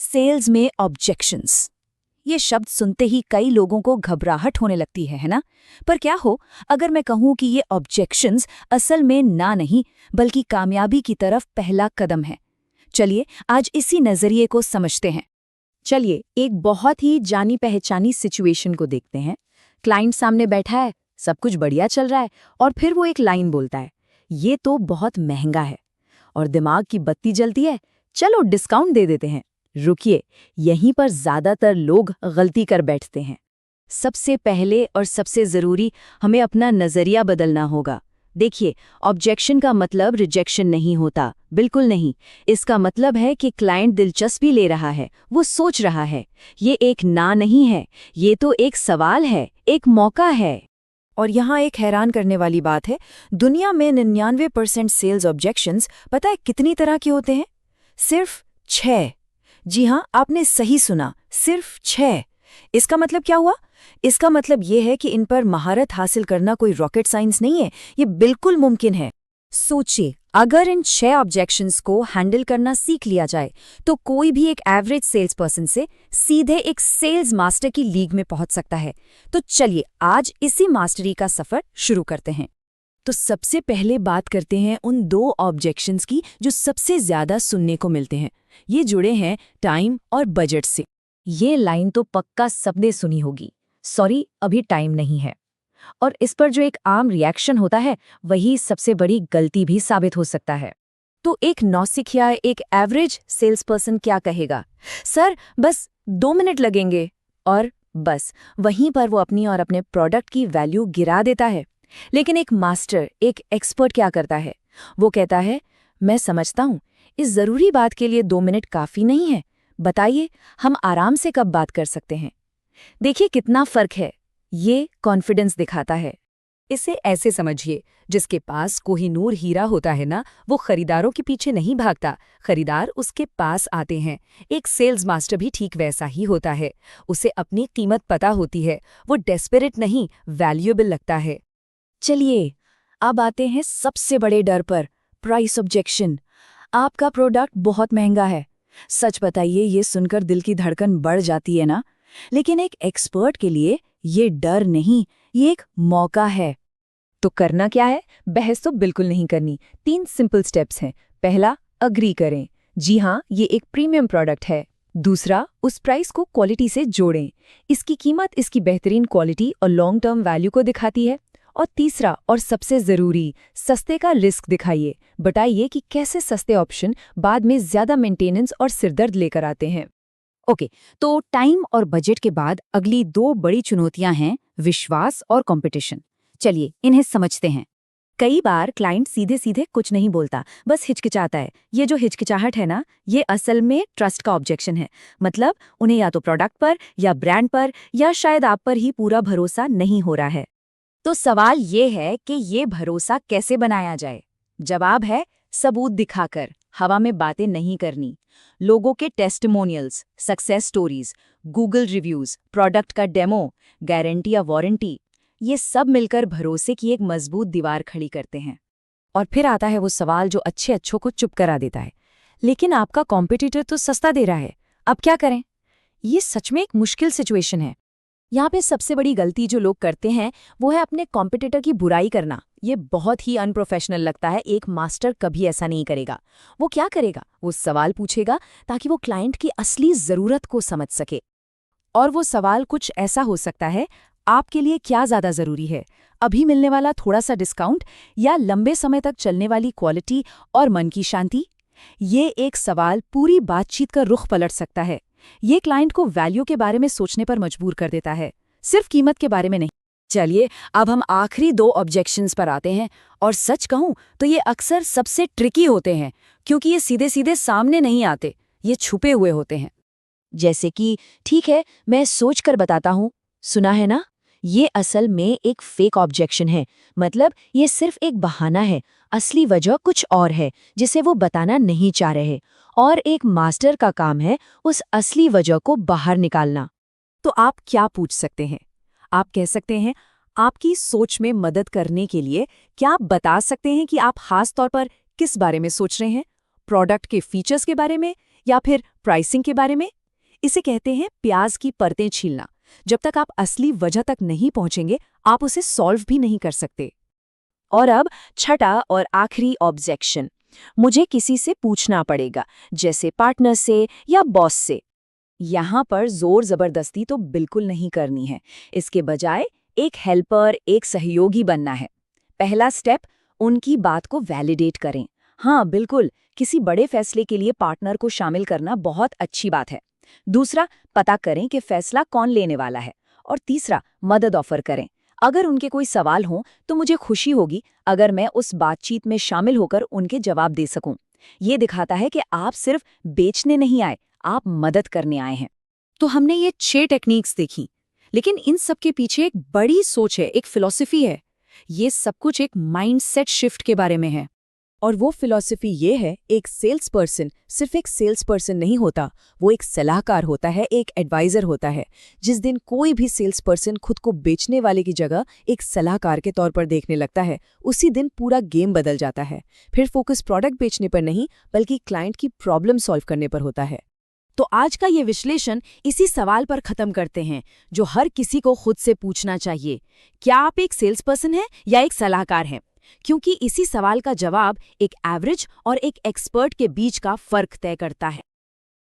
Sales में objections. ये शब्द सुनते ही कई लोगों को घबराहट होने लगती है ना? पर क्या हो अगर मैं कहूं कि ये ऑब्जेक्शंस असल में ना नहीं बल्कि कामयाबी की तरफ पहला कदम है। चलिए आज इसी नजरिए को समझते हैं। चलिए एक बहुत ही जानी पहचानी सिचुएशन को देखते हैं। क्लाइंट सामने बैठा है, सब कुछ बढ़िया चल रहा है और फिर वो एक लाइन बोलता है, ये तो बहुत महंगा है। और दिमाग की बत्ती जलती है, चलो डिस्काउंट दे देते हैं। रुकिए, यहीं पर ज्यादातर लोग गलती कर बैठते हैं। सबसे पहले और सबसे जरूरी हमें अपना नजरिया बदलना होगा। देखिए, ऑब्जेक्शन का मतलब रिजेक्शन नहीं होता, बिल्कुल नहीं। इसका मतलब है कि क्लाइंट दिलचस्पी ले रहा है, वो सोच रहा है। ये एक ना नहीं है, ये तो एक सवाल है, एक मौका है। और यहाँ एक हैरान करने वाली बात है, दुनिया में 99% सेल्स ऑब्जेक्शंस पता है कितनी तरह के होते हैं? सिर्फ 6। जी हाँ, आपने सही सुना, सिर्फ 6। इसका मतलब क्या हुआ? इसका मतलब ये है कि इन पर महारत हासिल करना कोई रॉकेट साइंस नहीं है, ये बिल्कुल मुमकिन है। सोचिए, अगर इन 6 ऑब्जेक्शंस को हैंडल करना सीख लिया जाए तो कोई भी एक एवरेज सेल्स पर्सन से सीधे एक सेल्स मास्टर की लीग में पहुंच सकता है। तो चलिए आज इसी मास्टरी का सफर शुरू करते हैं। तो सबसे पहले बात करते हैं उन 2 ऑब्जेक्शंस की जो सबसे ज्यादा सुनने को मिलते हैं। ये जुड़े हैं टाइम और बजट से। ये लाइन तो पक्का सबने सुनी होगी, सॉरी अभी टाइम नहीं है। और इस पर जो एक आम रिएक्शन होता है वही सबसे बड़ी गलती भी साबित हो सकता है। तो एक नौसिखिया, एक एवरेज सेल्स पर्सन क्या कहेगा? सर बस 2 मिनट लगेंगे। और बस वहीं पर वो अपनी और अपने प्रोडक्ट की वैल्यू गिरा देता है। लेकिन एक मास्टर, एक एक्सपर्ट क्या करता है? वो कहता है, मैं समझता हूँ इस जरूरी बात के लिए 2 मिनट काफी नहीं है, बताइए हम आराम से कब बात कर सकते हैं। देखिए कितना फर्क है, ये कॉन्फिडेंस दिखाता है। इसे ऐसे समझिए, जिसके पास कोहिनूर हीरा होता है ना, वो खरीदारों के पीछे नहीं भागता, खरीदार उसके पास आते हैं। एक सेल्स मास्टर भी ठीक वैसा ही होता है। उसे अपनी कीमत पता होती है, वो डेस्परेट नहीं, वैल्यूएबल लगता है। चलिए अब आते हैं सबसे बड़े डर पर, प्राइस ऑब्जेक्शन। आपका प्रोडक्ट बहुत महंगा है। सच बताइए, ये सुनकर दिल की धड़कन बढ़ जाती है ना? लेकिन एक एक्सपर्ट के लिए ये डर नहीं, ये एक मौका है। तो करना क्या है? बहस तो बिल्कुल नहीं करनी। 3 सिंपल स्टेप्स हैं। पहला, अग्री करें, जी हाँ ये एक प्रीमियम प्रोडक्ट है। दूसरा, उस प्राइस को क्वालिटी से जोड़ें, इसकी कीमत इसकी बेहतरीन क्वालिटी और लॉन्ग टर्म वैल्यू को दिखाती है। और तीसरा और सबसे जरूरी, सस्ते का रिस्क दिखाइए, बताइए कि कैसे सस्ते ऑप्शन बाद में ज्यादा मेंटेनेंस और सिरदर्द लेकर आते हैं। ओके, तो टाइम और बजट के बाद अगली 2 बड़ी चुनौतियां हैं, विश्वास और कंपटीशन। चलिए इन्हें समझते हैं। कई बार क्लाइंट सीधे सीधे कुछ नहीं बोलता, बस हिचकिचाता है। ये जो हिचकिचाहट है ना, ये असल में ट्रस्ट का ऑब्जेक्शन है। मतलब उन्हें या तो प्रोडक्ट पर या ब्रांड पर या शायद आप पर ही पूरा भरोसा नहीं हो रहा है। तो सवाल ये है कि ये भरोसा कैसे बनाया जाए? जवाब है, सबूत दिखाकर, हवा में बातें नहीं करनी। लोगों के testimonials, success stories, Google reviews, product का डेमो, गारंटी या वारंटी, ये सब मिलकर भरोसे की एक मजबूत दीवार खड़ी करते हैं। और फिर आता है वो सवाल जो अच्छे अच्छों को चुप करा देता है, लेकिन आपका कॉम्पिटिटर तो सस्ता दे रहा है, अब क्या करें? ये सच में एक मुश्किल सिचुएशन है। यहाँ पे सबसे बड़ी गलती जो लोग करते हैं वो है अपने कॉम्पिटिटर की बुराई करना। ये बहुत ही अनप्रोफेशनल लगता है। एक मास्टर कभी ऐसा नहीं करेगा। वो क्या करेगा? वो सवाल पूछेगा ताकि वो क्लाइंट की असली ज़रूरत को समझ सके। और वो सवाल कुछ ऐसा हो सकता है, आपके लिए क्या ज़्यादा ज़रूरी है, अभी मिलने वाला थोड़ा सा डिस्काउंट या लंबे समय तक चलने वाली क्वालिटी और मन की शांति? ये एक सवाल पूरी बातचीत का रुख पलट सकता है। ये क्लाइंट को वैल्यू के बारे में सोचने पर मजबूर कर देता है, सिर्फ कीमत के बारे में नहीं। चलिए अब हम आखिरी 2 ऑब्जेक्शंस पर आते हैं। और सच कहूं तो ये अक्सर सबसे ट्रिकी होते हैं, क्योंकि ये सीधे सीधे सामने नहीं आते, ये छुपे हुए होते हैं। जैसे कि, ठीक है मैं सोच कर बताता हूँ, सुना है ना? ये असल में एक फेक ऑब्जेक्शन है। मतलब ये सिर्फ एक बहाना है, असली वजह कुछ और है जिसे वो बताना नहीं चाह रहे। और एक मास्टर का काम है उस असली वजह को बाहर निकालना। तो आप क्या पूछ सकते हैं? आप कह सकते हैं, आपकी सोच में मदद करने के लिए क्या आप बता सकते हैं कि आप खास तौर पर किस बारे में सोच रहे हैं? प्रोडक्ट के फीचर्स के बारे में या फिर प्राइसिंग के बारे में? इसे कहते हैं प्याज की परतें छीलना। जब तक आप असली वजह तक नहीं पहुंचेंगे, आप उसे सॉल्व भी नहीं कर सकते। और अब छठा और आखिरी ऑब्जेक्शन, मुझे किसी से पूछना पड़ेगा, जैसे पार्टनर से या बॉस से। यहाँ पर जोर जबरदस्ती तो बिल्कुल नहीं करनी है। इसके बजाय एक हेल्पर, एक सहयोगी बनना है। पहला स्टेप, उनकी बात को वैलिडेट करें। हाँ बिल्कुल, किसी बड़े फैसले के लिए पार्टनर को शामिल करना बहुत अच्छी बात है। दूसरा, पता करें कि फैसला कौन लेने वाला है। और तीसरा, मदद ऑफर करें। अगर उनके कोई सवाल हो तो मुझे खुशी होगी अगर मैं उस बातचीत में शामिल होकर उनके जवाब दे सकूं। ये दिखाता है कि आप सिर्फ बेचने नहीं आए, आप मदद करने आए हैं। तो हमने ये 6 टेक्निक्स देखी, लेकिन इन सब के पीछे एक बड़ी सोच है, एक फिलॉसफी है। ये सब कुछ एक माइंडसेट शिफ्ट के बारे में है। और वो फिलॉसफी ये है, एक सेल्स पर्सन सिर्फ एक सेल्स पर्सन नहीं होता, वो एक सलाहकार होता है, एक एडवाइजर होता है। जिस दिन कोई भी सेल्स पर्सन खुद को बेचने वाले की जगह एक सलाहकार के तौर पर देखने लगता है, उसी दिन पूरा गेम बदल जाता है। फिर फोकस प्रोडक्ट बेचने पर नहीं, बल्कि क्लाइंट की प्रॉब्लम सॉल्व करने पर होता है। तो आज का ये विश्लेषण इसी सवाल पर खत्म करते हैं, जो हर किसी को खुद से पूछना चाहिए। क्या आप एक सेल्स पर्सन हैं या एक सलाहकार हैं? क्योंकि इसी सवाल का जवाब एक एवरेज और एक एक्सपर्ट के बीच का फर्क तय करता है।